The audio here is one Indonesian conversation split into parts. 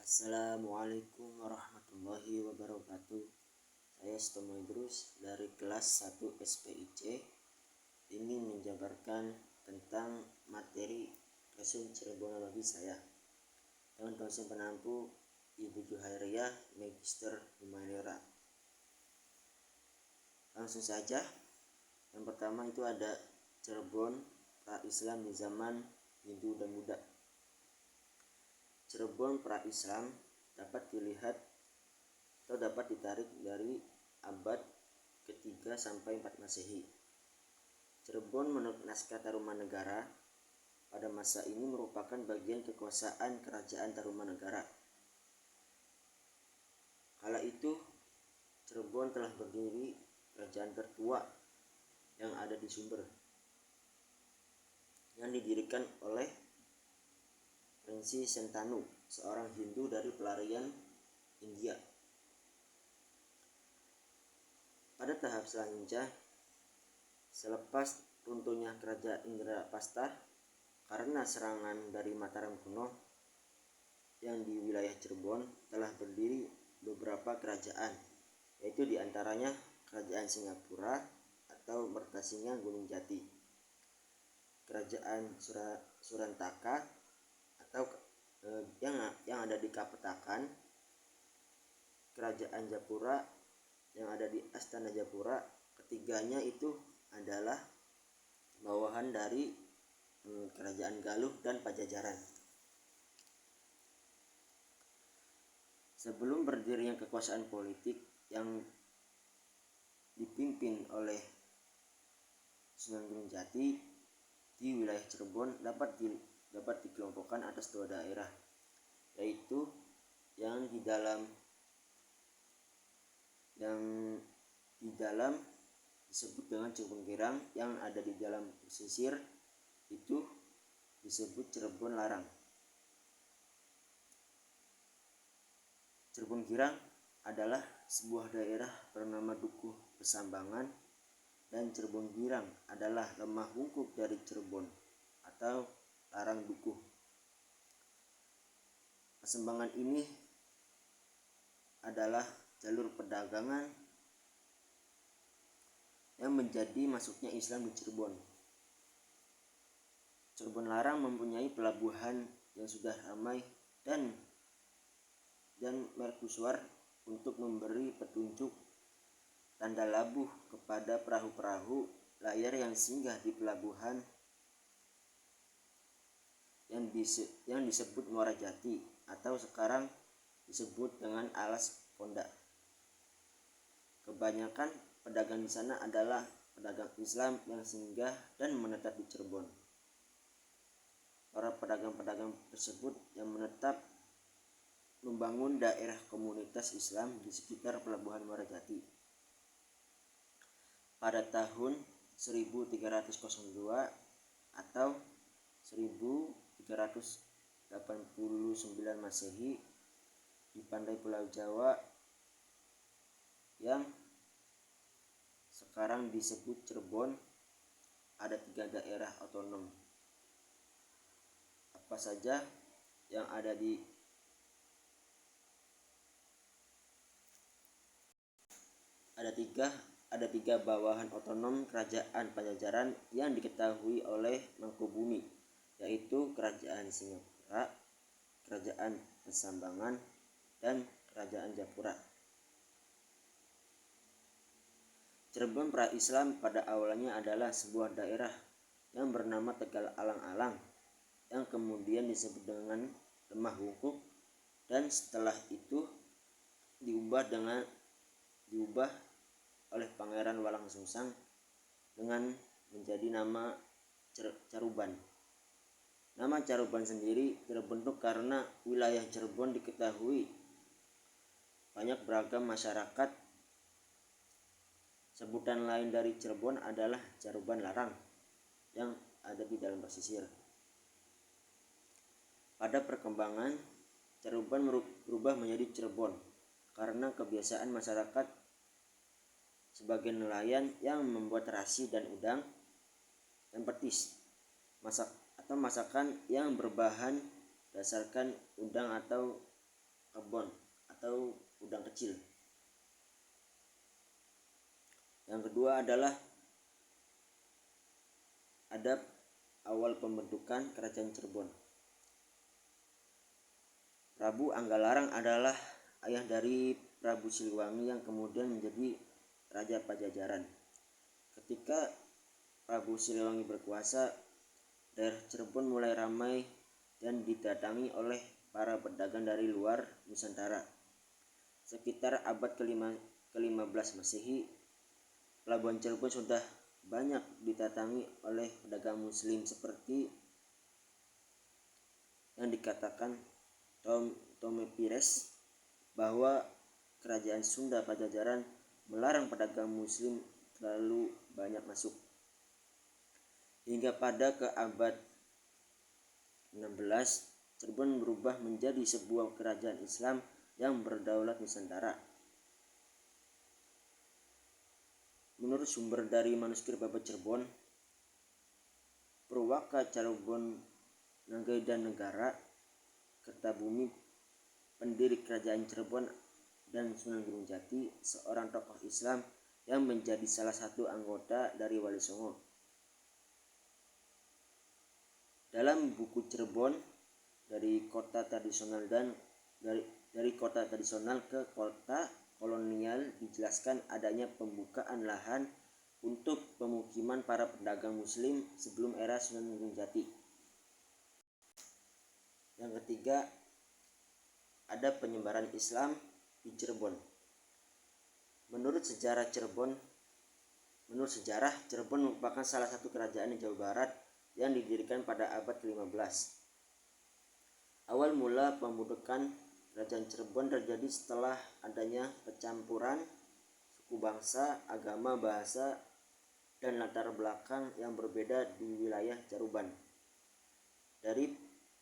Assalamualaikum warahmatullahi wabarakatuh. Saya Stomo Idrus dari kelas 1 SPIC ingin menjabarkan tentang materi Rasul Cirebonologi saya dengan dosen penampu Ibu Juhairiyah Magister Humanera. Langsung saja. Yang pertama itu ada Cirebon pra-Islam di zaman Hindu dan Buddha. Cirebon pra-Islam dapat dilihat atau dapat ditarik dari abad ke-3 sampai 4 Masehi. Cirebon menurut naskah Tarumanegara pada masa ini merupakan bagian kekuasaan kerajaan Tarumanegara. Kala itu Cirebon telah berdiri kerajaan tertua yang ada di Sumber, yang didirikan oleh Prinsi Sentanu, seorang Hindu dari pelarian India. Pada tahap selanjutnya, selepas runtuhnya kerajaan Indrapasta karena serangan dari Mataram kuno, yang di wilayah Cirebon telah berdiri beberapa kerajaan, yaitu diantaranya Kerajaan Singapura atau Mertasinga Gunung Jati, Kerajaan Surantaka atau yang ada di Kapetakan, Kerajaan Japura yang ada di Astana Japura. Ketiganya itu adalah bawahan dari Kerajaan Galuh dan Pajajaran. Sebelum berdirinya kekuasaan politik yang dipimpin oleh Sunan Gunung Jati di wilayah Cirebon dapat dikelompokkan atas dua daerah, yaitu yang di dalam disebut dengan Cirebon Girang, yang ada di dalam pesisir itu disebut Cirebon Larang. Cirebon Girang adalah sebuah daerah bernama Dukuh Pesambangan, dan Cirebon Girang adalah lemah wungkuk dari Cirebon atau Larang Dukuh. Pesambangan ini adalah jalur perdagangan yang menjadi masuknya Islam di Cirebon. Cirebon Larang mempunyai pelabuhan yang sudah ramai dan mercusuar untuk memberi petunjuk tanda labuh kepada perahu-perahu layar yang singgah di pelabuhan yang disebut Muara Jati atau sekarang disebut dengan Alas Ponda. Kebanyakan pedagang di sana adalah pedagang Islam yang singgah dan menetap di Cirebon. Para pedagang-pedagang tersebut yang menetap membangun daerah komunitas Islam di sekitar pelabuhan Muara Jati. Pada tahun 1302 atau 1389 Masehi, di pantai Pulau Jawa yang sekarang disebut Cirebon ada 3 daerah otonom. Apa saja yang ada ada tiga bawahan otonom kerajaan Pajajaran yang diketahui oleh Mangkubumi, yaitu Kerajaan Singapura, Kerajaan Pesambangan, dan Kerajaan Japura. Cirebon pra-Islam pada awalnya adalah sebuah daerah yang bernama Tegal Alang-Alang, yang kemudian disebut dengan Lemah Wungkuk, dan setelah itu diubah oleh Pangeran Walangsungsang dengan menjadi nama Caruban. Nama Caruban sendiri terbentuk karena wilayah Cirebon diketahui banyak beragam masyarakat. Sebutan lain dari Cirebon adalah Caruban Larang yang ada di dalam pesisir. Pada perkembangan, Caruban berubah menjadi Cirebon karena kebiasaan masyarakat sebagai nelayan yang membuat terasi dan udang dan petis, masakan yang berbahan dasarkan udang atau atau udang kecil. Yang kedua adalah adab awal pembentukan kerajaan Cirebon. Prabu Anggalarang adalah ayah dari Prabu Siliwangi yang kemudian menjadi Raja Pajajaran. Ketika Prabu Siliwangi berkuasa, daerah Cirebon mulai ramai dan didatangi oleh para pedagang dari luar Nusantara. Sekitar abad ke-15 Masehi, pelabuhan Cirebon sudah banyak didatangi oleh pedagang muslim seperti yang dikatakan Tome Pires bahwa kerajaan Sunda Pajajaran melarang pedagang muslim terlalu banyak masuk. Hingga pada ke abad 16, Cirebon berubah menjadi sebuah kerajaan Islam yang berdaulat Nusantara. Menurut sumber dari manuskrip Babad Cirebon, Purwaka Cirebon Nagai dan Negara, Kertabumi, pendiri kerajaan Cirebon, dan Sunan Gunung Jati, seorang tokoh Islam yang menjadi salah satu anggota dari Wali Songo. Dalam buku Cirebon dari kota tradisional dari kota tradisional ke kota kolonial dijelaskan adanya pembukaan lahan untuk pemukiman para pedagang muslim sebelum era Sunan Gunung Jati. Yang ketiga, ada penyebaran Islam di Cirebon. Menurut sejarah Cirebon merupakan salah satu kerajaan di Jawa Barat yang didirikan pada abad ke-15. Awal mula pembentukan kerajaan Cirebon terjadi setelah adanya percampuran suku bangsa, agama, bahasa, dan latar belakang yang berbeda di wilayah Caruban. Dari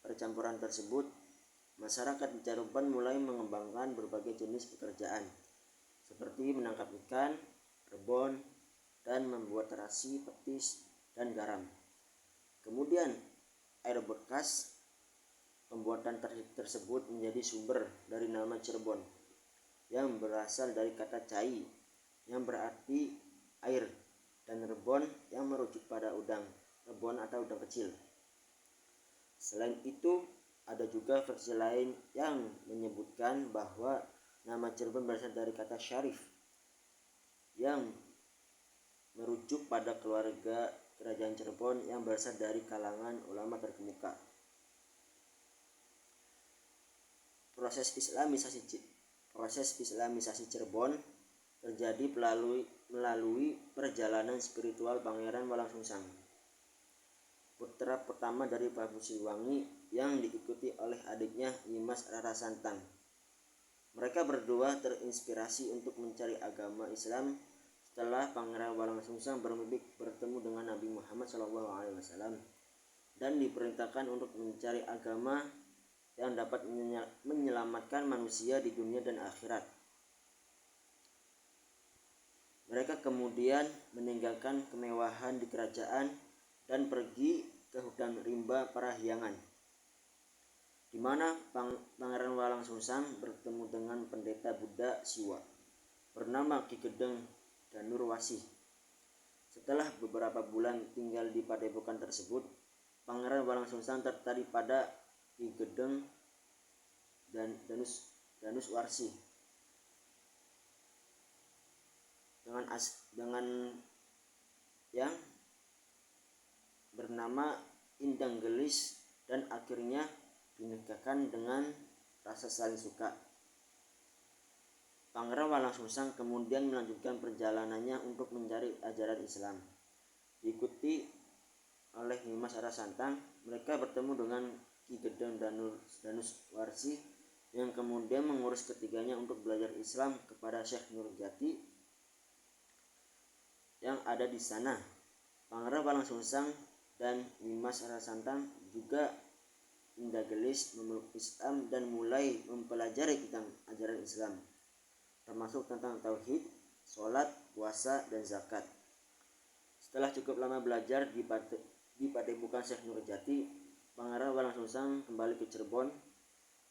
percampuran tersebut, masyarakat di Caruban mulai mengembangkan berbagai jenis pekerjaan seperti menangkap ikan, rebon, dan membuat terasi, petis, dan garam. Kemudian air bekas pembuatan tersebut menjadi sumber dari nama Cirebon yang berasal dari kata cai yang berarti air, dan rebon yang merujuk pada udang, rebon atau udang kecil. Selain itu, ada juga versi lain yang menyebutkan bahwa nama Cirebon berasal dari kata syarif yang merujuk pada keluarga kerajaan Cirebon yang berasal dari kalangan ulama terkemuka. Proses Islamisasi Cirebon terjadi melalui perjalanan spiritual Pangeran Walangsungsang, putra pertama dari Prabu Siliwangi, yang diikuti oleh adiknya Nimas Rara Santang. Mereka berdua terinspirasi untuk mencari agama Islam setelah Pangeran Walangsungsang bermimpi bertemu dengan Nabi Muhammad SAW dan diperintahkan untuk mencari agama yang dapat menyelamatkan manusia di dunia dan akhirat. Mereka kemudian meninggalkan kemewahan di kerajaan dan pergi ke hutan rimba Parahyangan, di mana Pangeran Walangsungsang bertemu dengan pendeta Buddha Siwa bernama Ki Gedeng Danur Wasih. Setelah beberapa bulan tinggal di padepokan tersebut, Pangeran Walangsungsang tertarik pada Ki Gedeng dan Danus Warsih dengan yang bernama Indang Gelis, dan akhirnya dinikahkan dengan rasa saling suka. Pangeran Walangsungsang kemudian melanjutkan perjalanannya untuk mencari ajaran Islam. Diikuti oleh Nimas Rara Santang, mereka bertemu dengan Ki Gedeng Danus Warsih yang kemudian mengurus ketiganya untuk belajar Islam kepada Syekh Nurjati yang ada di sana. Pangeran Walangsungsang dan Nimas Rara Santang juga Indah Gelis memeluk Islam dan mulai mempelajari tentang ajaran Islam, termasuk tentang tauhid, sholat, puasa, dan zakat. Setelah cukup lama belajar di padepokan Syekh Nurjati, Pangeran Walangsungsang kembali ke Cirebon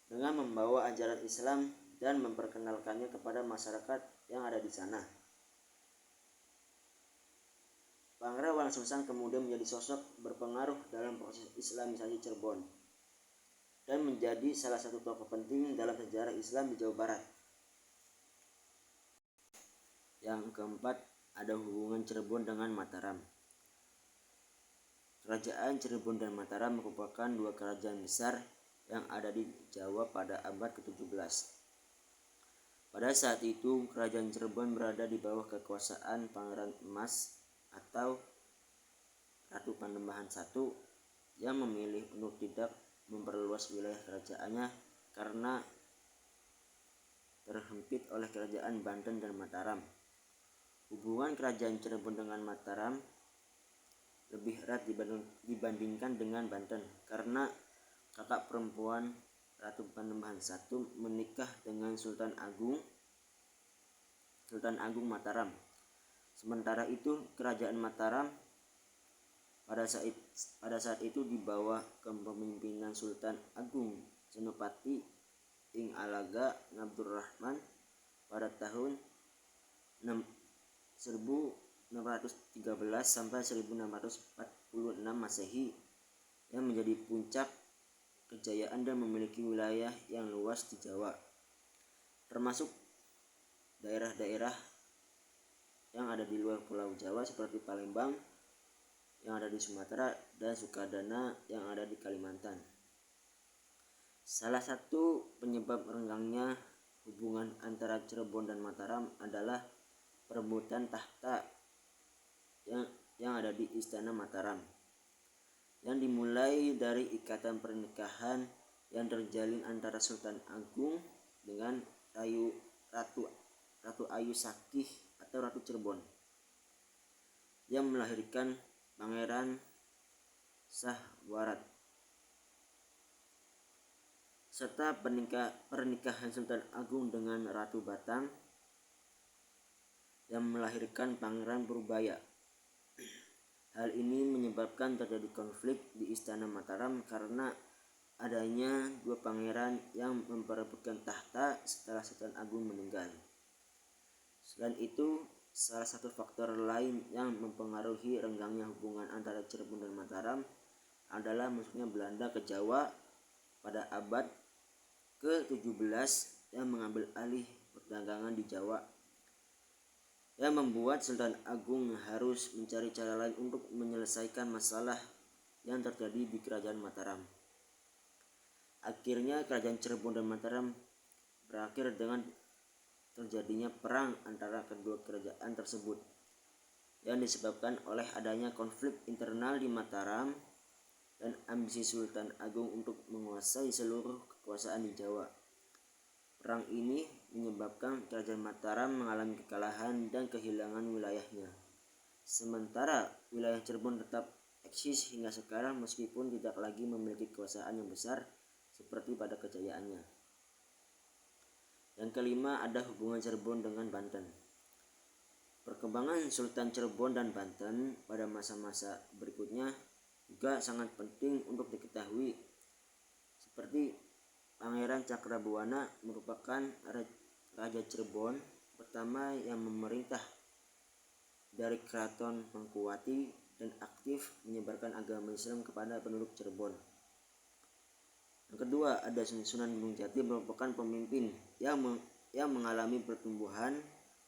dengan membawa ajaran Islam dan memperkenalkannya kepada masyarakat yang ada di sana. Pangeran Walangsungsang kemudian menjadi sosok berpengaruh dalam proses Islamisasi Cirebon dan menjadi salah satu tokoh penting dalam sejarah Islam di Jawa Barat. Yang keempat, ada hubungan Cirebon dengan Mataram. Kerajaan Cirebon dan Mataram merupakan dua kerajaan besar yang ada di Jawa pada abad ke-17. Pada saat itu, kerajaan Cirebon berada di bawah kekuasaan Pangeran Emas atau Ratu Panembahan I yang memilih untuk tidak memperluas wilayah kerajaannya karena terhimpit oleh kerajaan Banten dan Mataram. Hubungan kerajaan Cirebon dengan Mataram lebih erat dibandingkan dengan Banten karena kakak perempuan Ratu Panembahan I menikah dengan Sultan Agung Mataram. Sementara itu, kerajaan Mataram pada saat itu di bawah kepemimpinan Sultan Agung Senopati Ing Alaga Ngabdurrahman pada tahun 1613 sampai 1646 Masehi yang menjadi puncak kejayaan dan memiliki wilayah yang luas di Jawa, termasuk daerah-daerah yang ada di luar Pulau Jawa seperti Palembang yang ada di Sumatera dan Sukadana yang ada di Kalimantan. Salah satu penyebab renggangnya hubungan antara Cirebon dan Mataram adalah perebutan tahta yang ada di Istana Mataram, yang dimulai dari ikatan pernikahan yang terjalin antara Sultan Agung dengan Ratu Ayu Sakih atau Ratu Cirebon, yang melahirkan Pangeran Sahwarat, serta pernikahan Sultan Agung dengan Ratu Batang yang melahirkan Pangeran Purbaya. Hal ini menyebabkan terjadi konflik di Istana Mataram karena adanya dua pangeran yang memperebutkan tahta setelah Sultan Agung meninggal. Selain itu, salah satu faktor lain yang mempengaruhi renggangnya hubungan antara Cirebon dan Mataram adalah masuknya Belanda ke Jawa pada abad ke-17 yang mengambil alih perdagangan di Jawa, yang membuat Sultan Agung harus mencari cara lain untuk menyelesaikan masalah yang terjadi di kerajaan Mataram. Akhirnya kerajaan Cirebon dan Mataram berakhir dengan terjadinya perang antara kedua kerajaan tersebut yang disebabkan oleh adanya konflik internal di Mataram dan ambisi Sultan Agung untuk menguasai seluruh kekuasaan di Jawa. Perang ini menyebabkan kerajaan Mataram mengalami kekalahan dan kehilangan wilayahnya. Sementara wilayah Cirebon tetap eksis hingga sekarang meskipun tidak lagi memiliki kekuasaan yang besar seperti pada kejayaannya. Yang kelima, ada hubungan Cirebon dengan Banten. Perkembangan Sultan Cirebon dan Banten pada masa-masa berikutnya juga sangat penting untuk diketahui, seperti Pangeran Cakrabuana merupakan Raja Cirebon pertama yang memerintah dari Keraton Mangkuwati dan aktif menyebarkan agama Islam kepada penduduk Cirebon. Yang kedua, ada Sunan Gunung Jati merupakan pemimpin yang mengalami pertumbuhan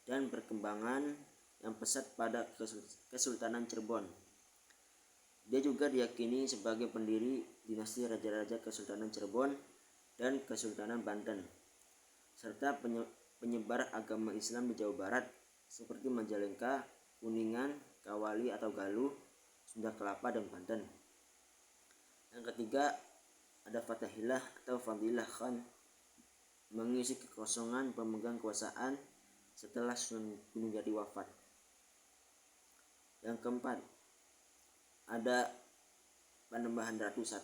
dan perkembangan yang pesat pada Kesultanan Cirebon. Dia juga diyakini sebagai pendiri dinasti raja-raja Kesultanan Cirebon dan Kesultanan Banten, serta penyebar agama Islam di Jawa Barat seperti Majalengka, Kuningan, Kawali atau Galuh, Sunda Kelapa, dan Banten. Yang ketiga, ada Fathahillah atau Fadilah Khan mengisi kekosongan pemegang kekuasaan setelah Sunan Gunung Jati wafat. Yang keempat, ada Panembahan Ratu I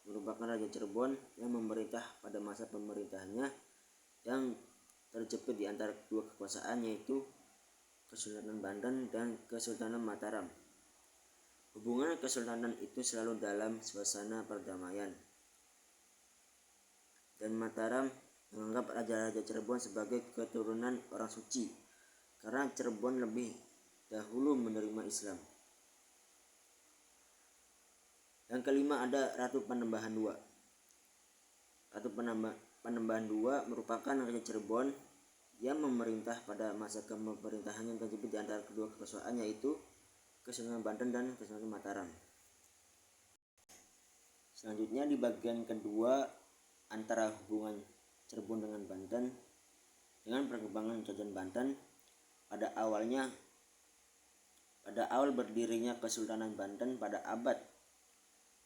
merupakan Raja Cirebon yang memerintah pada masa pemerintahannya yang terjepit di antara kedua kekuasaan, yaitu Kesultanan Banten dan Kesultanan Mataram. Hubungan kesultanan itu selalu dalam suasana perdamaian, dan Mataram menganggap raja-raja Cirebon sebagai keturunan orang suci karena Cirebon lebih dahulu menerima Islam. Yang kelima ada Ratu Panembahan II. Ratu Panembahan II merupakan raja Cirebon yang memerintah pada masa pemerintahannya yang terjepit di antara kedua kekuasaan, yaitu Kesultanan Banten dan Kesultanan Mataram. Selanjutnya di bagian kedua antara hubungan Cirebon dengan Banten. Dengan perkembangan kerajaan Banten, pada awal berdirinya Kesultanan Banten pada abad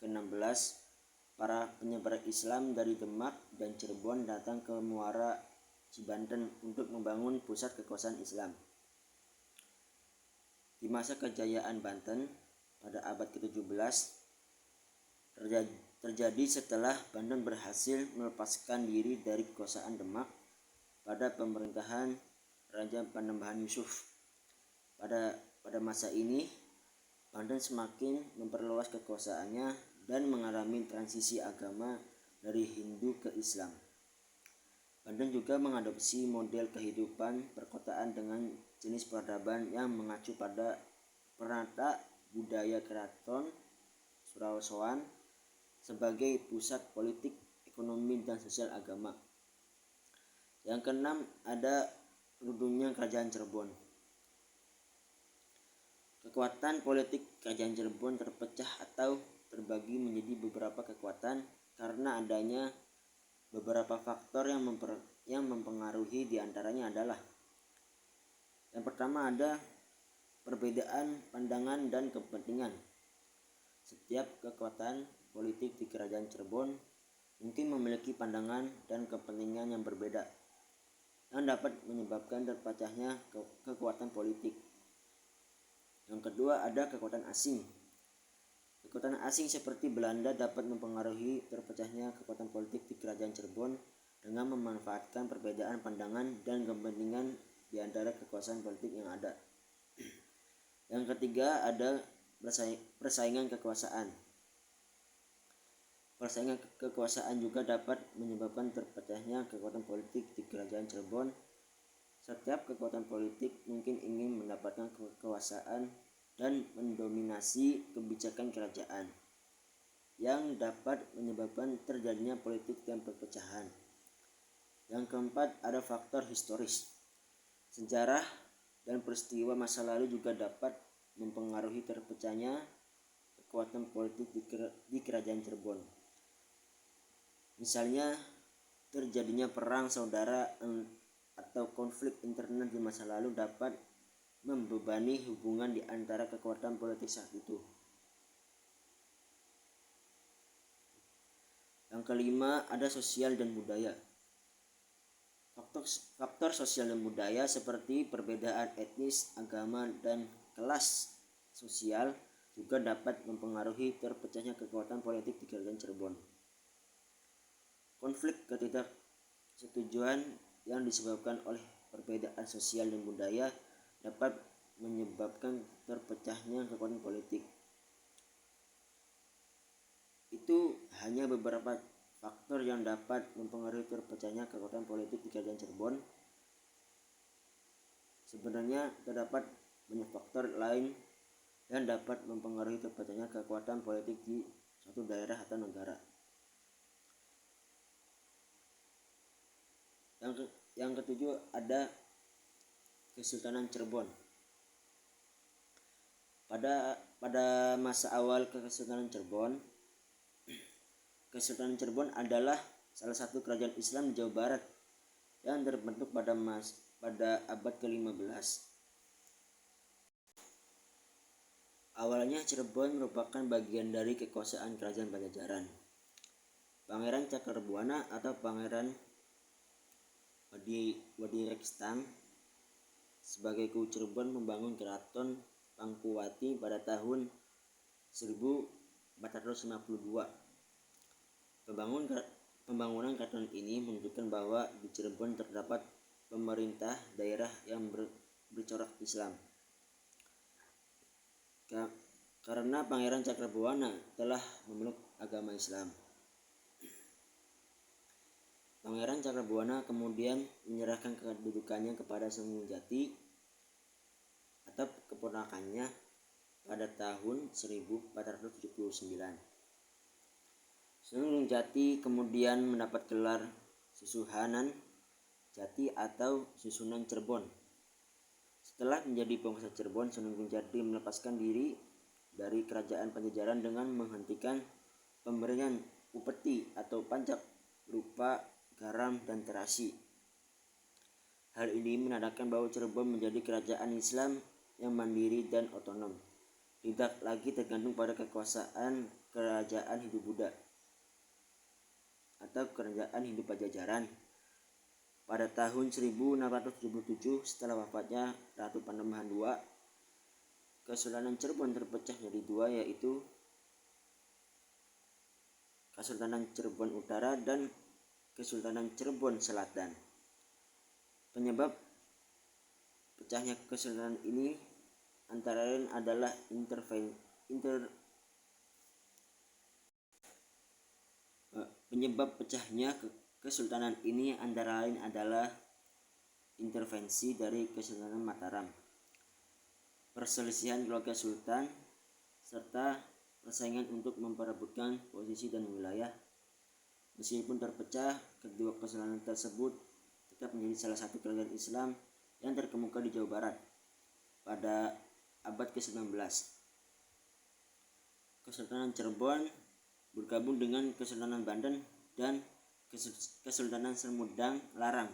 ke-16, para penyebar Islam dari Demak dan Cirebon datang ke Muara Cibanten untuk membangun pusat kekuasaan Islam. Di masa kejayaan Banten pada abad ke-17 terjadi setelah Banten berhasil melepaskan diri dari kekuasaan Demak pada pemerintahan Raja Panembahan Yusuf. Pada masa ini Banten semakin memperluas kekuasaannya dan mengalami transisi agama dari Hindu ke Islam. Banten juga mengadopsi model kehidupan perkotaan dengan jenis peradaban yang mengacu pada penata budaya Keraton Surasoan sebagai pusat politik, ekonomi, dan sosial agama. Yang keenam ada runtuhnya Kerajaan Cirebon. Kekuatan politik Kerajaan Cirebon terpecah atau terbagi menjadi beberapa kekuatan karena adanya beberapa faktor yang mempengaruhi. Diantaranya adalah yang pertama ada perbedaan pandangan dan kepentingan. Setiap kekuatan politik di Kerajaan Cirebon mungkin memiliki pandangan dan kepentingan yang berbeda yang dapat menyebabkan terpecahnya kekuatan politik. Yang kedua ada kekuatan asing. Kekuatan asing seperti Belanda dapat mempengaruhi terpecahnya kekuatan politik di Kerajaan Cirebon dengan memanfaatkan perbedaan pandangan dan kepentingan di antara kekuasaan politik yang ada. Yang ketiga ada persaingan kekuasaan. Persaingan kekuasaan juga dapat menyebabkan terpecahnya kekuatan politik di Kerajaan Cirebon. Setiap kekuatan politik mungkin ingin mendapatkan kekuasaan dan mendominasi kebijakan kerajaan, yang dapat menyebabkan terjadinya politik dan perpecahan. Yang keempat ada faktor historis. Sejarah dan peristiwa masa lalu juga dapat mempengaruhi terpecahnya kekuatan politik di Kerajaan Cirebon. Misalnya terjadinya perang saudara atau konflik internal di masa lalu dapat membebani hubungan di antara kekuatan politik saat itu. Yang kelima ada sosial dan budaya. Faktor sosial dan budaya seperti perbedaan etnis, agama, dan kelas sosial juga dapat mempengaruhi terpecahnya kekuatan politik di Kerajaan Cirebon. Konflik ketidaksetujuan yang disebabkan oleh perbedaan sosial dan budaya dapat menyebabkan terpecahnya kekuatan politik. Itu hanya beberapa faktor yang dapat mempengaruhi terpecahnya kekuatan politik di Kerajaan Cirebon. Sebenarnya terdapat banyak faktor lain yang dapat mempengaruhi terpecahnya kekuatan politik di suatu daerah atau negara. Yang ketujuh ada Kesultanan Cirebon. Pada masa awal Kesultanan Cirebon, Kesultanan Cirebon adalah salah satu kerajaan Islam di Jawa Barat yang terbentuk pada abad ke-15. Awalnya Cirebon merupakan bagian dari kekuasaan Kerajaan Pajajaran. Pangeran Cakrabuana atau Pangeran Wadirekstang sebagai Guru Cirebon membangun Keraton Pangkuwati pada tahun 1452. Pembangunan keraton ini menunjukkan bahwa di Cirebon terdapat pemerintah daerah yang bercorak Islam. Karena Pangeran Cakrabuana telah memeluk agama Islam. Pangeran Cakrabuana kemudian menyerahkan kedudukannya kepada Sunan Jati atau keponakannya pada tahun 1479. Sunan Jati kemudian mendapat gelar Susuhunan Jati atau Susunan Cirebon. Setelah menjadi penguasa Cirebon, Sunan Jati melepaskan diri dari kerajaan Pajajaran dengan menghentikan pemberian upeti atau pajak berupa garam dan terasi. Hal ini menandakan bahwa Cirebon menjadi kerajaan Islam yang mandiri dan otonom, tidak lagi tergantung pada kekuasaan kerajaan Hindu-Buddha atau kerajaan Hindu Pajajaran. Pada tahun 1677 setelah wafatnya Ratu Panembahan II, Kesultanan Cirebon terpecah menjadi dua, yaitu Kesultanan Cirebon Utara dan Kesultanan Cirebon Selatan. Penyebab pecahnya kesultanan ini antara lain adalah Kesultanan ini antara lain adalah intervensi dari Kesultanan Mataram, perselisihan keluarga sultan, serta persaingan untuk memperebutkan posisi dan wilayah. Meskipun terpecah, kedua kesultanan tersebut tetap menjadi salah satu kerajaan Islam yang terkemuka di Jawa Barat pada abad ke-19. Kesultanan Cirebon bergabung dengan Kesultanan Banten dan Kesultanan Sumedang Larang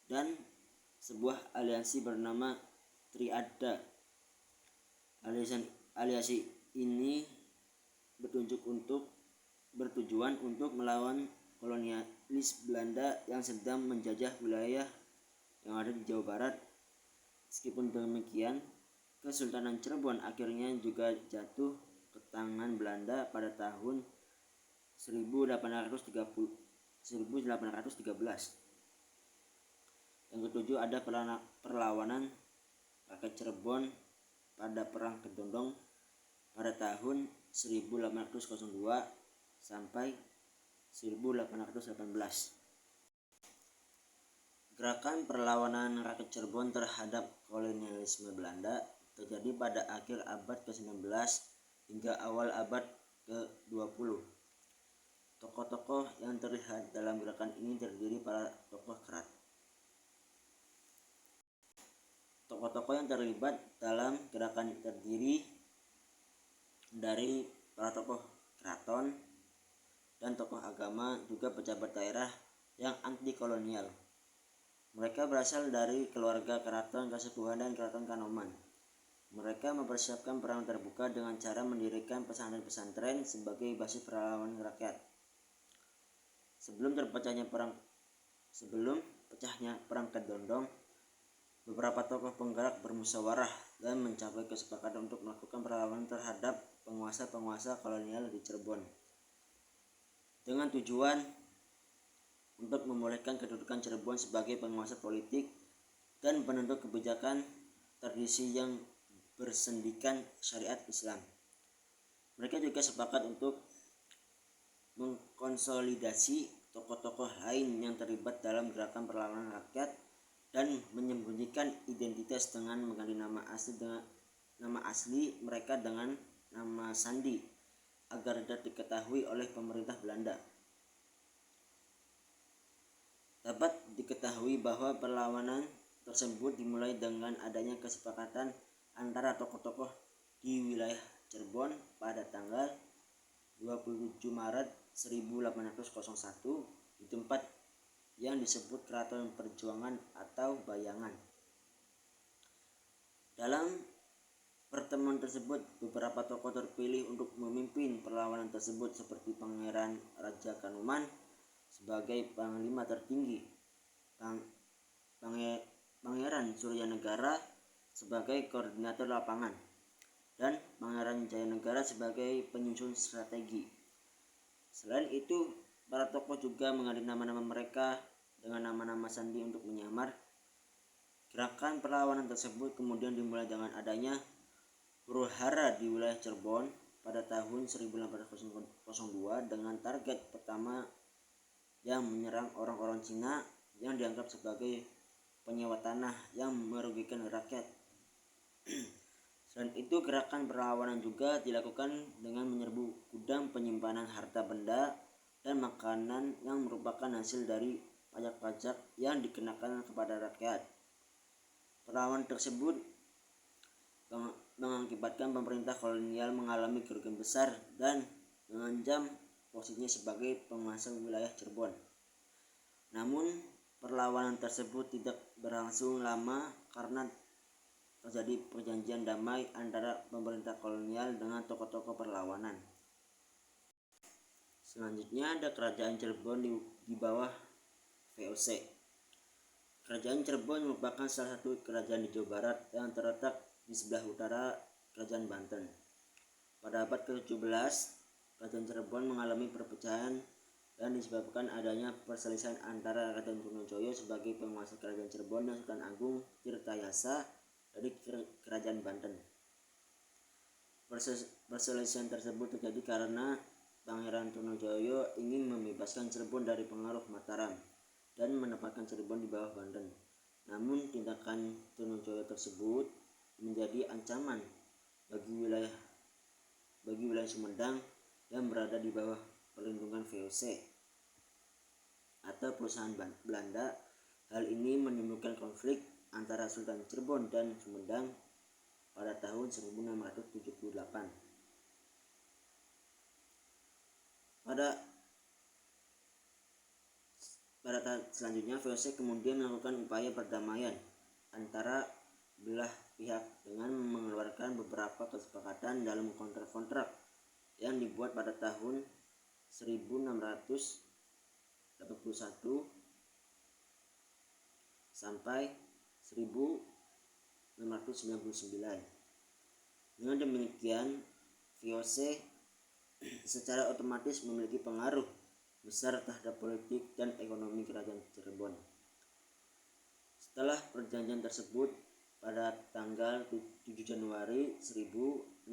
dan sebuah aliansi bernama Triada. Aliansi ini bertujuan untuk melawan kolonialis Belanda yang sedang menjajah wilayah yang ada di Jawa Barat. Meskipun demikian, Kesultanan Cirebon akhirnya juga jatuh ke tangan Belanda pada tahun 1813. Yang ketujuh ada perlawanan rakyat Cirebon pada Perang Kedondong pada tahun 1802 sampai 1818. Gerakan perlawanan rakyat Cirebon terhadap kolonialisme Belanda terjadi pada akhir abad ke-19 hingga awal abad ke-20. Tokoh-tokoh yang terlihat dalam gerakan ini terdiri para tokoh keraton. Tokoh-tokoh yang terlibat dalam gerakan terdiri dari para tokoh keraton dan tokoh agama, juga pejabat daerah yang anti kolonial. Mereka berasal dari keluarga keraton Kasepuhan dan keraton Kanoman. Mereka mempersiapkan perang terbuka dengan cara mendirikan pesantren-pesantren sebagai basis perlawanan rakyat. Sebelum pecahnya perang Kedondong, beberapa tokoh penggerak bermusyawarah dan mencapai kesepakatan untuk melakukan perlawanan terhadap penguasa-penguasa kolonial di Cirebon, dengan tujuan untuk memulihkan kedudukan Cirebon sebagai penguasa politik dan penentu kebijakan tradisi yang bersendikan syariat Islam. Mereka juga sepakat untuk mengkonsolidasi tokoh-tokoh lain yang terlibat dalam gerakan perlawanan rakyat dan menyembunyikan identitas dengan mengganti nama asli mereka dengan nama sandi agar tidak diketahui oleh pemerintah Belanda. Dapat diketahui bahwa perlawanan tersebut dimulai dengan adanya kesepakatan antara tokoh-tokoh di wilayah Cirebon pada tanggal 27 Maret 1801 di tempat yang disebut Keraton Perjuangan atau Bayangan. Dalam pertemuan tersebut, beberapa tokoh terpilih untuk memimpin perlawanan tersebut seperti Pangeran Raja Kanoman sebagai panglima tertinggi, Pangeran Suryanegara sebagai koordinator lapangan, dan Pangeran Jayanegara sebagai penyusun strategi. Selain itu, para tokoh juga mengganti nama-nama mereka dengan nama-nama sandi untuk menyamar. Gerakan perlawanan tersebut kemudian dimulai dengan adanya huru-hara di wilayah Cirebon pada tahun 1802 dengan target pertama yang menyerang orang-orang Cina yang dianggap sebagai penyewa tanah yang merugikan rakyat. Selain itu, gerakan perlawanan juga dilakukan dengan menyerbu gudang penyimpanan harta benda dan makanan yang merupakan hasil dari pajak-pajak yang dikenakan kepada rakyat. Perlawanan tersebut mengakibatkan pemerintah kolonial mengalami kerugian besar dan mengancam posisinya sebagai penguasa wilayah Cirebon. Namun, perlawanan tersebut tidak berlangsung lama karena terjadi perjanjian damai antara pemerintah kolonial dengan tokoh-tokoh perlawanan. Selanjutnya ada Kerajaan Cirebon di bawah VOC. Kerajaan Cirebon merupakan salah satu kerajaan di Jawa Barat yang terletak di sebelah utara Kerajaan Banten. Pada abad ke-17, Kerajaan Cirebon mengalami perpecahan dan disebabkan adanya perselisihan antara Raden Trunojoyo sebagai penguasa Kerajaan Cirebon dan Sultan Agung Tirtayasa dari Kerajaan Banten. Perselisihan tersebut terjadi karena Pangeran Trunojoyo ingin membebaskan Cirebon dari pengaruh Mataram dan menempatkan Cirebon di bawah Banten. Namun tindakan Trunojoyo tersebut menjadi ancaman bagi wilayah Sumedang yang berada di bawah perlindungan VOC atau perusahaan Belanda. Hal ini menimbulkan konflik antara Sultan Cirebon dan Sumedang pada tahun 1678. Pada tahun selanjutnya, VOC kemudian melakukan upaya perdamaian antara belah pihak dengan mengeluarkan beberapa kesepakatan dalam kontrak yang dibuat pada tahun 1681 sampai 1699. Dengan demikian, VOC secara otomatis memiliki pengaruh besar terhadap politik dan ekonomi Kerajaan Cirebon. Setelah perjanjian tersebut, pada tanggal 7 Januari 1681,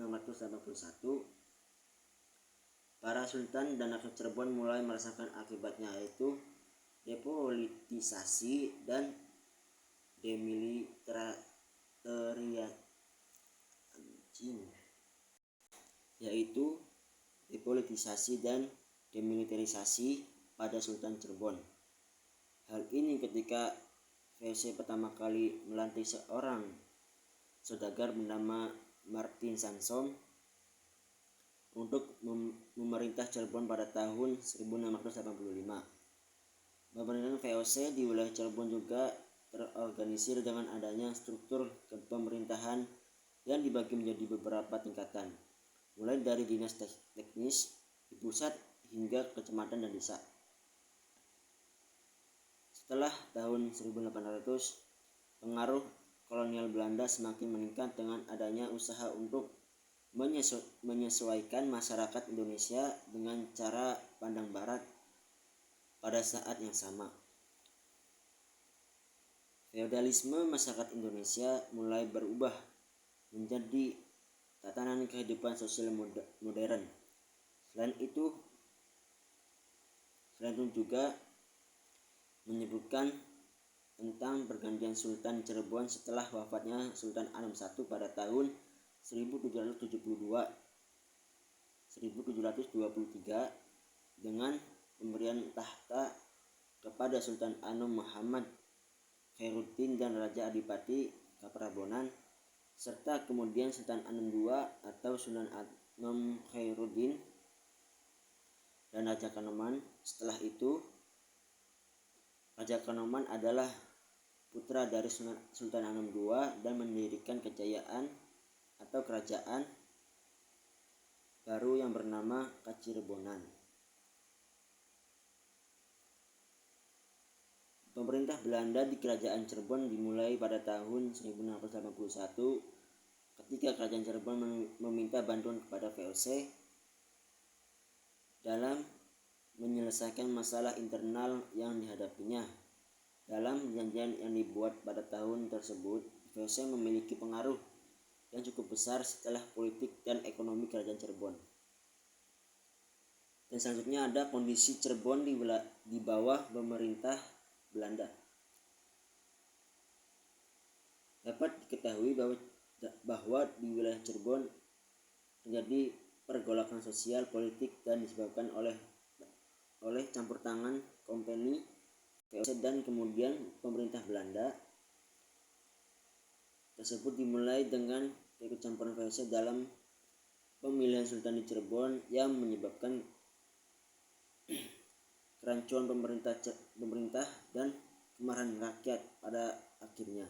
para sultan dan rakyat Cirebon mulai merasakan akibatnya, yaitu depolitisasi dan demilitarisasi pada Sultan Cirebon. Hal ini ketika VOC pertama kali melantik seorang saudagar bernama Martin Sansom untuk memerintah Cirebon pada tahun 1685. Pemerintahan VOC di wilayah Cirebon juga terorganisir dengan adanya struktur pemerintahan yang dibagi menjadi beberapa tingkatan, mulai dari dinas teknis di pusat hingga kecamatan dan desa. Setelah tahun 1800, pengaruh kolonial Belanda semakin meningkat dengan adanya usaha untuk menyesuaikan masyarakat Indonesia dengan cara pandang barat. Pada saat yang sama, feodalisme masyarakat Indonesia mulai berubah menjadi tatanan kehidupan sosial modern. Selain itu juga menyebutkan tentang pergantian Sultan Cirebon setelah wafatnya Sultan Anom I pada tahun 1723 dengan pemberian tahta kepada Sultan Anom Muhammad Khairuddin dan Raja Adipati Kaprabonan, serta kemudian Sultan Anom II atau Sultan Anom Khairuddin dan Raja Kanoman. Setelah itu, Raja Kanoman adalah putra dari Sultan Anom II dan mendirikan kejayaan atau kerajaan baru yang bernama Kacirebonan. Pemerintah Belanda di Kerajaan Cirebon dimulai pada tahun 1681 ketika Kerajaan Cirebon meminta bantuan kepada VOC dalam menyelesaikan masalah internal yang dihadapinya. Dalam perjanjian yang dibuat pada tahun tersebut, VOC memiliki pengaruh yang cukup besar setelah politik dan ekonomi Kerajaan Cirebon. Dan selanjutnya ada kondisi Cirebon di bawah pemerintah Belanda. Dapat diketahui bahwa di wilayah Cirebon terjadi pergolakan sosial politik dan disebabkan oleh campur tangan kompeni VOC dan kemudian pemerintah Belanda. Tersebut dimulai dengan keikutcampuran VOC dalam pemilihan Sultan di Cirebon yang menyebabkan kerancuan pemerintah dan kemarahan rakyat pada akhirnya.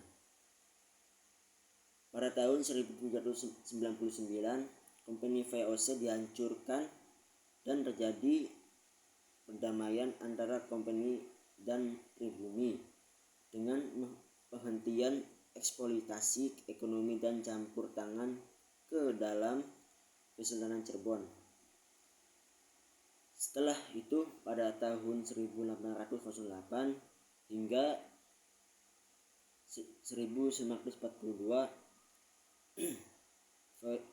Pada tahun 1799, kompeni VOC dihancurkan dan terjadi perdamaian antara kompeni dan pribumi dengan penghentian eksploitasi ekonomi dan campur tangan ke dalam Kesultanan Cirebon. Setelah itu pada tahun 1808 hingga 1942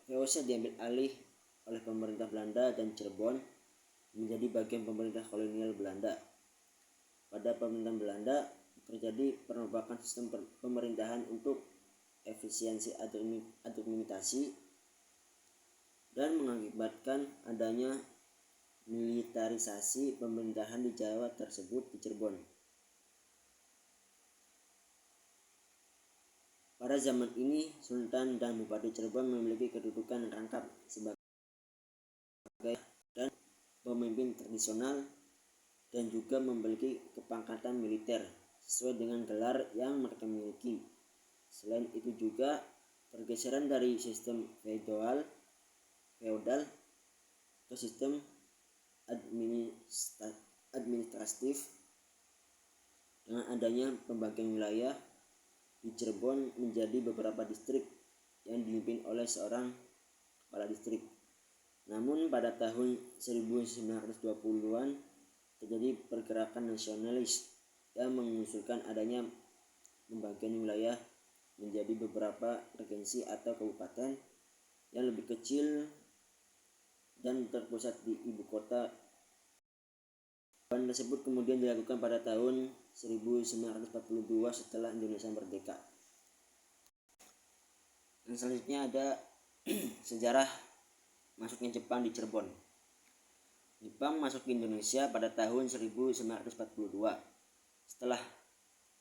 VOC diambil alih oleh pemerintah Belanda dan Cirebon menjadi bagian pemerintah kolonial Belanda. Pada pemerintahan Belanda terjadi perombakan sistem pemerintahan untuk efisiensi administrasi dan mengakibatkan adanya militarisasi pemerintahan di Jawa tersebut di Cirebon. Pada zaman ini, Sultan dan Bupati Cirebon memiliki kedudukan rangkap sebagai dan pemimpin tradisional dan juga memiliki kepangkatan militer sesuai dengan gelar yang mereka miliki. Selain itu juga pergeseran dari sistem feodal ke sistem administratif dengan adanya pembagian wilayah di Cirebon menjadi beberapa distrik yang dipimpin oleh seorang kepala distrik. Namun pada tahun 1920-an terjadi pergerakan nasionalis yang mengusulkan adanya pembagian wilayah menjadi beberapa regensi atau kabupaten yang lebih kecil dan terpusat di ibu kota. Perubahan tersebut kemudian dilakukan pada tahun 1942 setelah Indonesia merdeka. Dan selanjutnya ada sejarah masuknya Jepang di Cirebon. Jepang masuk ke Indonesia pada tahun 1942 setelah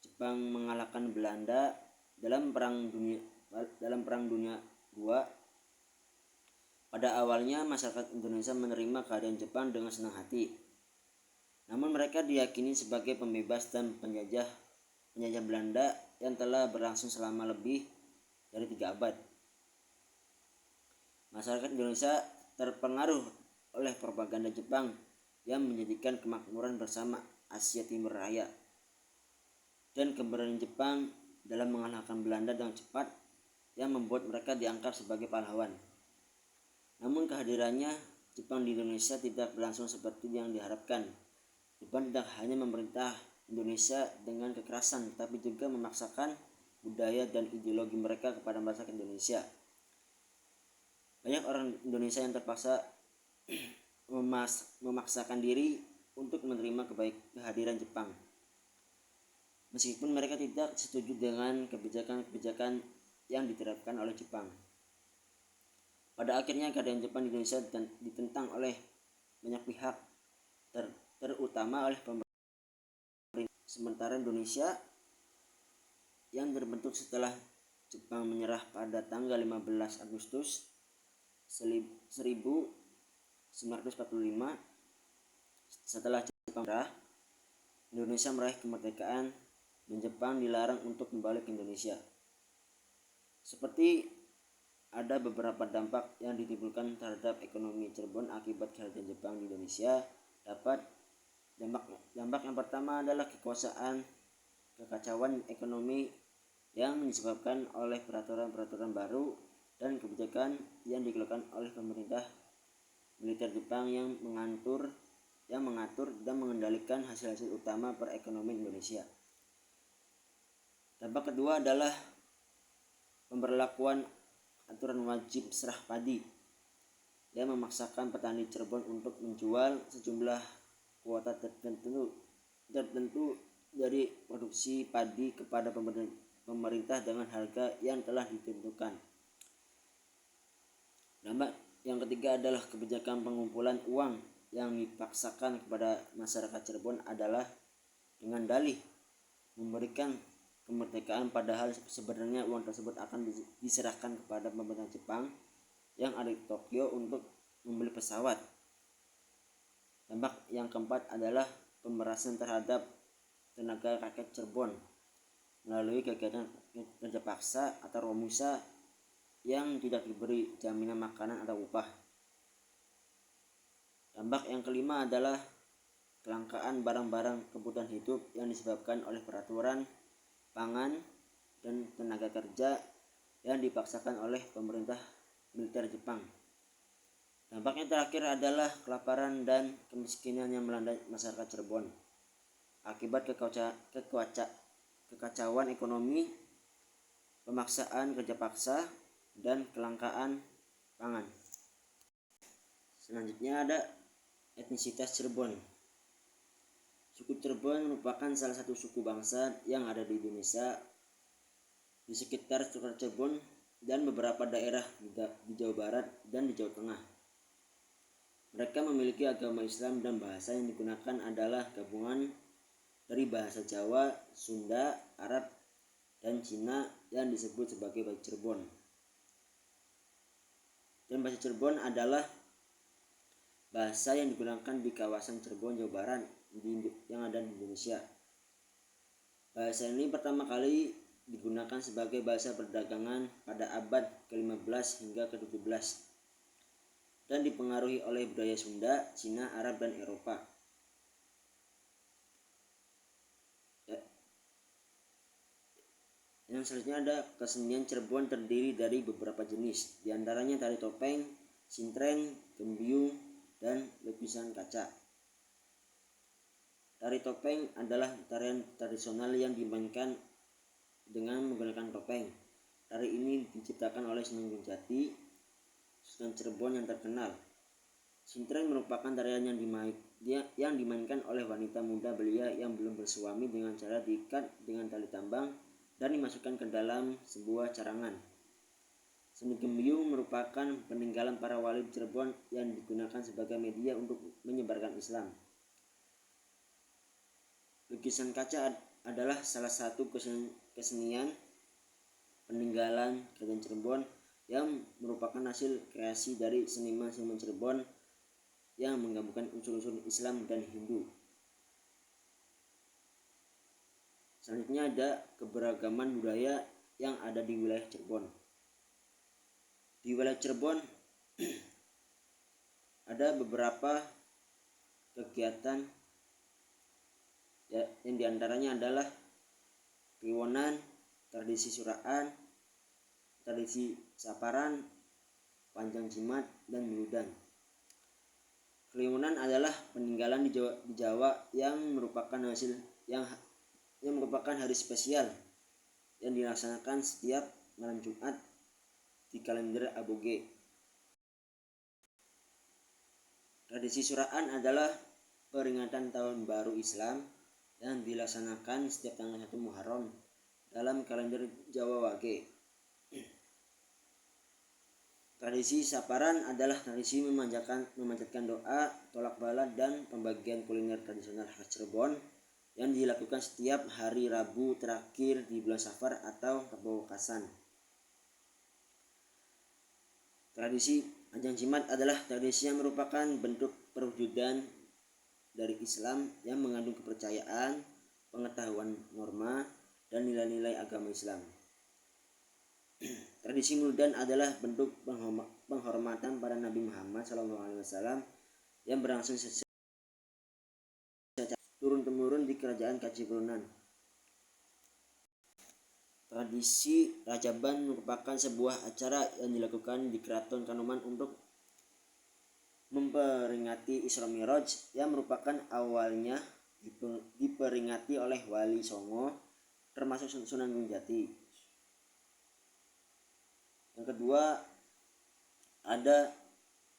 Jepang mengalahkan Belanda dalam Perang Dunia II. Pada awalnya masyarakat Indonesia menerima keadaan Jepang dengan senang hati. Namun mereka diyakini sebagai pembebas dan penjajah Belanda yang telah berlangsung selama lebih dari 3 abad. Masyarakat Indonesia terpengaruh oleh propaganda Jepang yang menjadikan kemakmuran bersama Asia Timur Raya dan keberanian Jepang dalam mengalahkan Belanda dengan cepat yang membuat mereka dianggap sebagai pahlawan. Namun kehadirannya Jepang di Indonesia tidak berlangsung seperti yang diharapkan. Jepang tidak hanya memerintah Indonesia dengan kekerasan, tapi juga memaksakan budaya dan ideologi mereka kepada masyarakat Indonesia. Banyak orang Indonesia yang terpaksa memaksakan diri untuk menerima kehadiran Jepang, meskipun mereka tidak setuju dengan kebijakan-kebijakan yang diterapkan oleh Jepang. Pada akhirnya kehadiran Jepang di Indonesia ditentang oleh banyak pihak, terutama oleh pemerintah. Sementara Indonesia yang terbentuk setelah Jepang menyerah pada tanggal 15 Agustus 1945. Setelah Jepang menyerah, Indonesia meraih kemerdekaan dan Jepang dilarang untuk kembali ke Indonesia. Seperti ada beberapa dampak yang ditimbulkan terhadap ekonomi Cirebon akibat kehadiran Jepang di Indonesia. Dampak yang pertama adalah kekacauan ekonomi yang disebabkan oleh peraturan-peraturan baru dan kebijakan yang dikeluarkan oleh pemerintah militer Jepang yang mengatur dan mengendalikan hasil-hasil utama perekonomian Indonesia. Dampak kedua adalah pemberlakuan aturan wajib serah padi yang memaksakan petani Cirebon untuk menjual sejumlah kuota tertentu dari produksi padi kepada pemerintah dengan harga yang telah ditentukan. Dampak yang ketiga adalah kebijakan pengumpulan uang yang dipaksakan kepada masyarakat Cirebon adalah dengan dalih memberikan kemerdekaan, padahal sebenarnya uang tersebut akan diserahkan kepada pemerintah Jepang yang ada di Tokyo untuk membeli pesawat. Dampak yang keempat adalah pemerasan terhadap tenaga rakyat Cirebon melalui kegiatan kerja paksa atau romusa yang tidak diberi jaminan makanan atau upah. Dampak yang kelima adalah kelangkaan barang-barang kebutuhan hidup yang disebabkan oleh peraturan pangan dan tenaga kerja yang dipaksakan oleh pemerintah militer Jepang. Dampaknya terakhir adalah kelaparan dan kemiskinan yang melanda masyarakat Cirebon akibat kekacauan ekonomi, pemaksaan kerja paksa, dan kelangkaan pangan. Selanjutnya ada etnisitas Cirebon. Suku Cirebon merupakan salah satu suku bangsa yang ada di Indonesia. Di sekitar Cirebon dan beberapa daerah di Jawa Barat dan di Jawa Tengah. Mereka memiliki agama Islam dan bahasa yang digunakan adalah gabungan dari bahasa Jawa, Sunda, Arab, dan Cina yang disebut sebagai bahasa Cirebon. Dan bahasa Cirebon adalah bahasa yang digunakan di kawasan Cirebon, Jawa Barat yang ada di Indonesia. Bahasa ini pertama kali digunakan sebagai bahasa perdagangan pada abad ke-15 hingga ke-17 dan dipengaruhi oleh budaya Sunda, Cina, Arab, dan Eropa. Yang selanjutnya ada kesenian Cirebon terdiri dari beberapa jenis, diantaranya tari topeng, sintren, gembyung, dan lukisan kaca. Tari topeng adalah tarian tradisional yang dimainkan dengan menggunakan topeng. Tari ini diciptakan oleh Sunan Gunjati, Sunan Cirebon yang terkenal. Sintren merupakan tarian yang dimainkan oleh wanita muda belia yang belum bersuami dengan cara diikat dengan tali tambang dan dimasukkan ke dalam sebuah carangan. Seni gembyung merupakan peninggalan para wali Cirebon yang digunakan sebagai media untuk menyebarkan Islam. Lukisan kaca adalah salah satu kesenian peninggalan Kerajaan Cirebon yang merupakan hasil kreasi dari seniman-seniman Cirebon yang menggabungkan unsur-unsur Islam dan Hindu. Selanjutnya ada keberagaman budaya yang ada di wilayah Cirebon. Di wilayah Cirebon ada beberapa kegiatan yang diantaranya adalah kliwonan, tradisi suraan, tradisi saparan, panjang jimat, dan miludan. Kliwonan adalah peninggalan di Jawa yang merupakan hari spesial yang dilaksanakan setiap malam Jumat di kalender Aboge. Tradisi suraan adalah peringatan tahun baru Islam yang dilaksanakan setiap tanggal 1 Muharram dalam kalender Jawa Wage. Tradisi saparan adalah tradisi memanjatkan doa, tolak bala, dan pembagian kuliner tradisional khas Cirebon yang dilakukan setiap hari Rabu terakhir di bulan Safar atau Rabu Wekasan. Tradisi panjang jimat adalah tradisi yang merupakan bentuk perwujudan dari Islam yang mengandung kepercayaan, pengetahuan norma, dan nilai-nilai agama Islam. Tradisi miludan adalah bentuk penghormatan pada Nabi Muhammad SAW yang berlangsung secara turun-temurun di kerajaan Kaciburunan. Tradisi Rajaban merupakan sebuah acara yang dilakukan di Keraton Kanoman untuk memperingati Isra Mi'raj yang merupakan awalnya diperingati oleh Wali Songo termasuk Sunan Gunjati. Yang kedua ada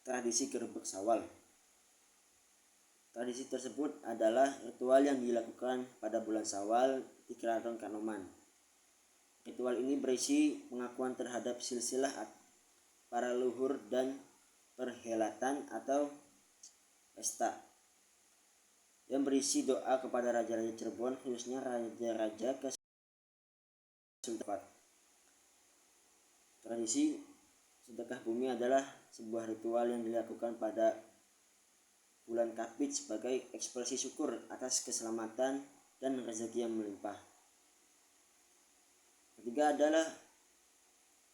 tradisi Gerebek Syawal. Tradisi tersebut adalah ritual yang dilakukan pada bulan Syawal di Keraton Kanoman. Ritual ini berisi pengakuan terhadap silsilah para leluhur dan perhelatan atau pesta yang berisi doa kepada raja-raja Cirebon, khususnya raja-raja Kesultanan. Tradisi sedekah bumi adalah sebuah ritual yang dilakukan pada bulan Kapit sebagai ekspresi syukur atas keselamatan dan rezeki yang melimpah. Ketiga adalah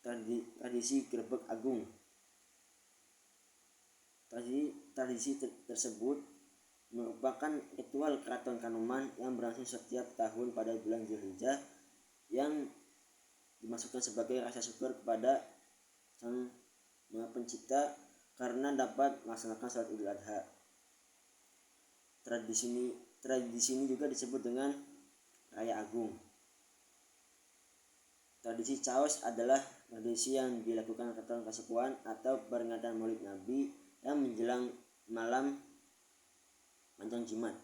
tradisi Grebek Agung. Tradisi tersebut merupakan ritual Keraton Kanoman yang berlangsung setiap tahun pada bulan Zulhijjah yang dimasukkan sebagai rasa syukur kepada Sang Maha Pencipta karena dapat melaksanakan salat Idul Adha. Tradisi ini juga disebut dengan Raya Agung. Tradisi Caos adalah tradisi yang dilakukan Keraton Kasepuhan atau peringatan Maulid Nabi yang menjelang malam Panjang Jimat.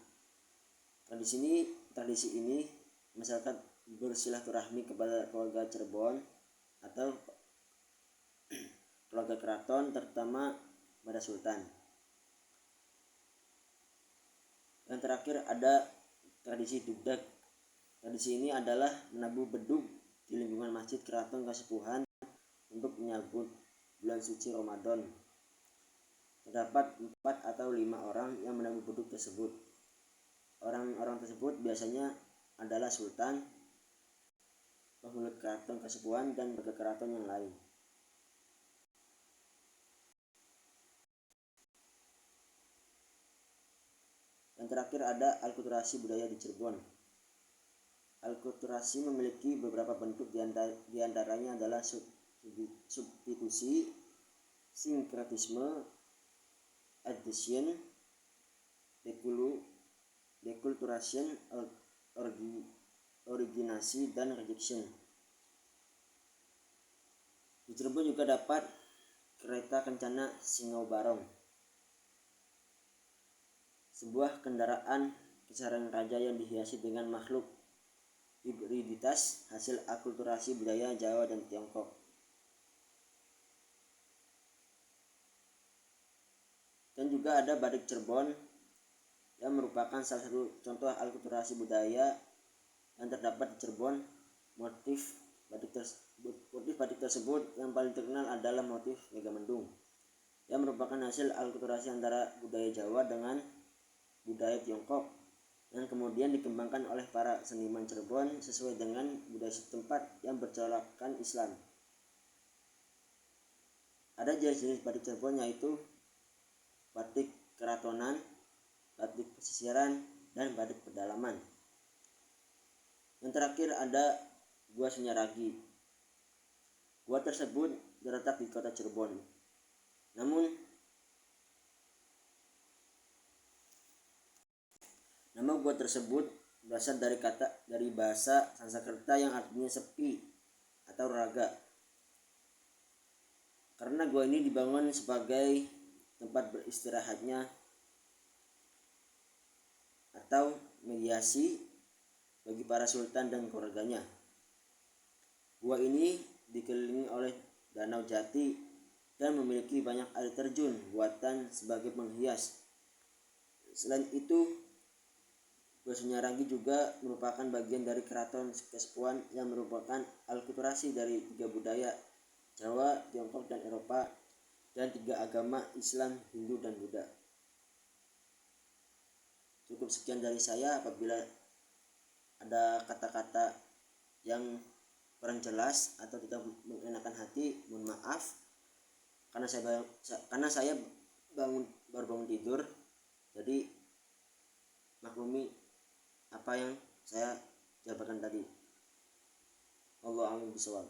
Tradisi ini masyarakat bersilaturahmi kepada keluarga Cirebon atau keluarga keraton, terutama pada Sultan. Yang terakhir ada tradisi Dugdag. Tradisi ini adalah menabuh bedug di lingkungan Masjid Keraton Kasepuhan untuk menyambut bulan suci Ramadan. Terdapat 4 atau 5 orang yang menabuh bedug tersebut. Orang-orang tersebut biasanya adalah Sultan, penghulu Keraton Kasepuhan, dan warga keraton yang lain. Yang terakhir ada alkulturasi budaya di Cirebon. Alkulturasi memiliki beberapa bentuk, diantaranya adalah substitusi, sinkretisme, adhesion, dekulturation, originasi, dan rejection. Di Cirebon juga dapat kereta kencana Singau Barong, sebuah kendaraan kisaran raja yang dihiasi dengan makhluk hibriditas hasil akulturasi budaya Jawa dan Tiongkok. Dan juga ada batik Cirebon yang merupakan salah satu contoh akulturasi budaya yang terdapat di Cirebon. Motif batik tersebut yang paling terkenal adalah motif Megamendung yang merupakan hasil akulturasi antara budaya Jawa dengan budaya Tiongkok yang kemudian dikembangkan oleh para seniman Cirebon sesuai dengan budaya setempat yang bercorakkan Islam. Ada jenis-jenis batik Cirebon yaitu batik keratonan, batik pesisiran, dan batik pedalaman. Yang terakhir ada Gua Sunyaragi. Gua tersebut terletak di kota Cirebon. Nama gua tersebut berasal dari bahasa Sanskerta yang artinya sepi atau raga. Karena gua ini dibangun sebagai tempat beristirahatnya atau mediasi bagi para sultan dan keluarganya. Gua ini dikelilingi oleh Danau Jati dan memiliki banyak air terjun buatan sebagai penghias. Selain itu, Gua Sunyaragi juga merupakan bagian dari Keraton Kasepuhan yang merupakan akulturasi dari 3 budaya, Jawa, Tiongkok, dan Eropa, dan 3 agama Islam, Hindu, dan Buddha. Cukup sekian dari saya. Apabila ada kata-kata yang kurang jelas atau tidak mengenakan hati, mohon maaf, karena saya baru bangun tidur, jadi maklumi apa yang saya jabarkan tadi. Wallahu a'lam bishawab.